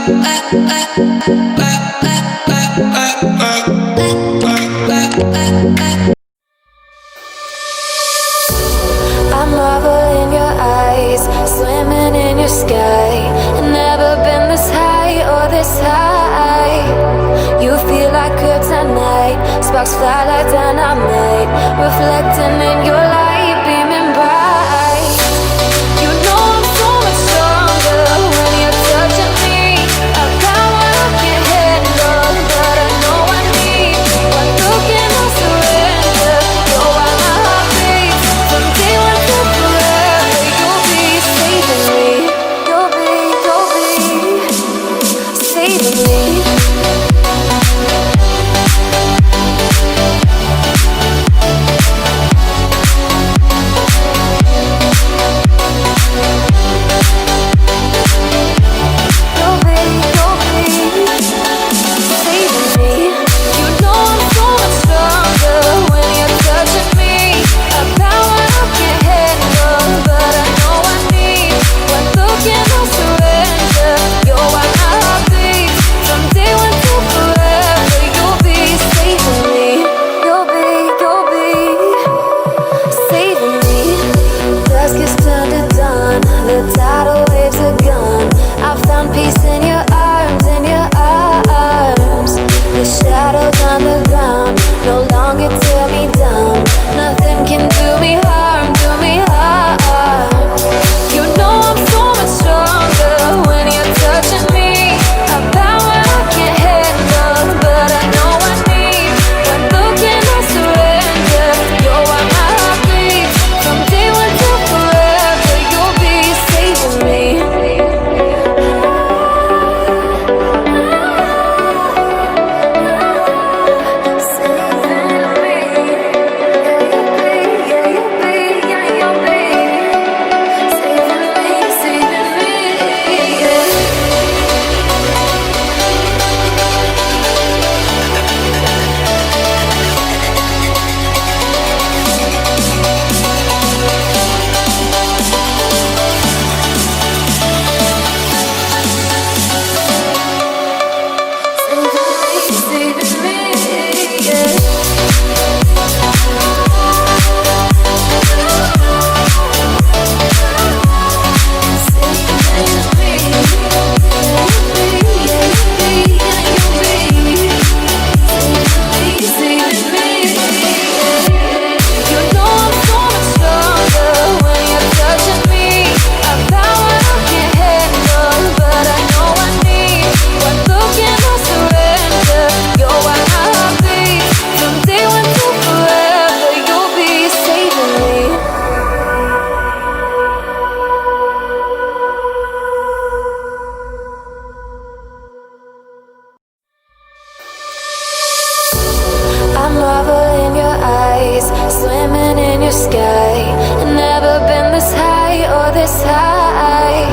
I marvel in your eyes, swimming in your sky. I've never been this high or this high. You feel like kryptonite, sparks fly like dynamite, reflecting in your light, beaming bright. You know I'm so much stronger when you're touching me. I got what I can't handle, but I know I need. One look and I'll surrender. You're why my heart beats. From day one to forever, you'll be saving me. You'll be saving me. Swimming in your sky. I've never been this high or this high.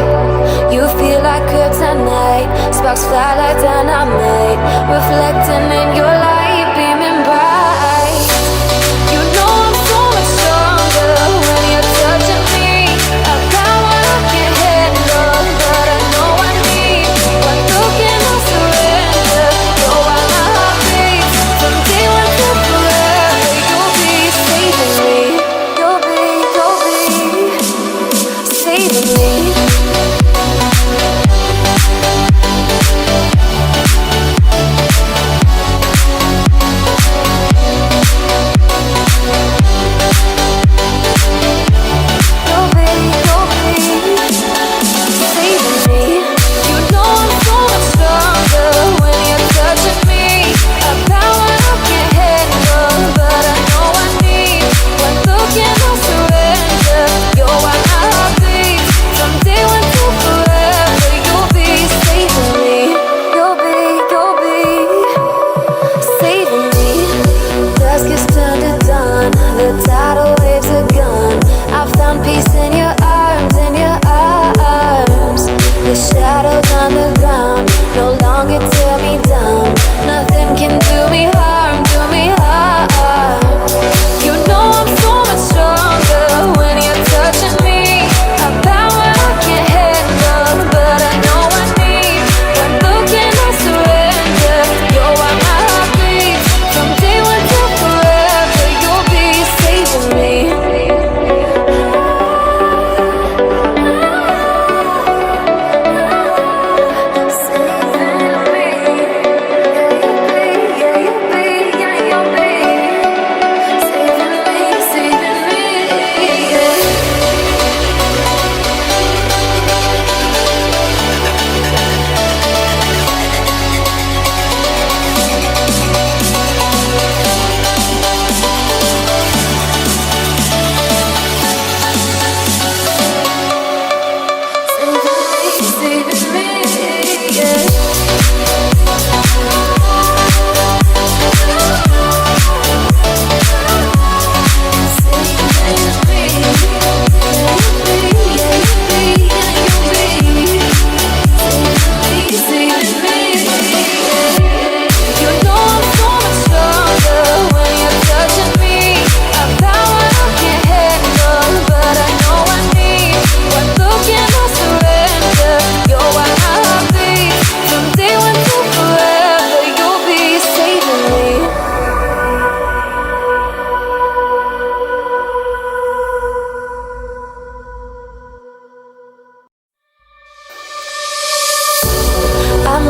You feel like kryptonite, sparks fly like dynamite, reflecting in your light, beaming bright. You know I'm so much stronger when you're touching me. I got what I can't handle, but I know I need. One look and I'll surrender. You're why my heart beats. From day one to forever, you'll be saving me. You'll be saving me.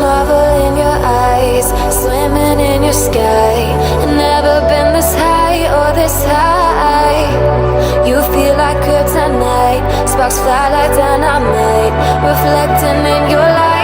marvel in your eyes, swimming in your sky. I've never been this high or this high. You feel like kryptonite, sparks fly like dynamite, reflecting in your light.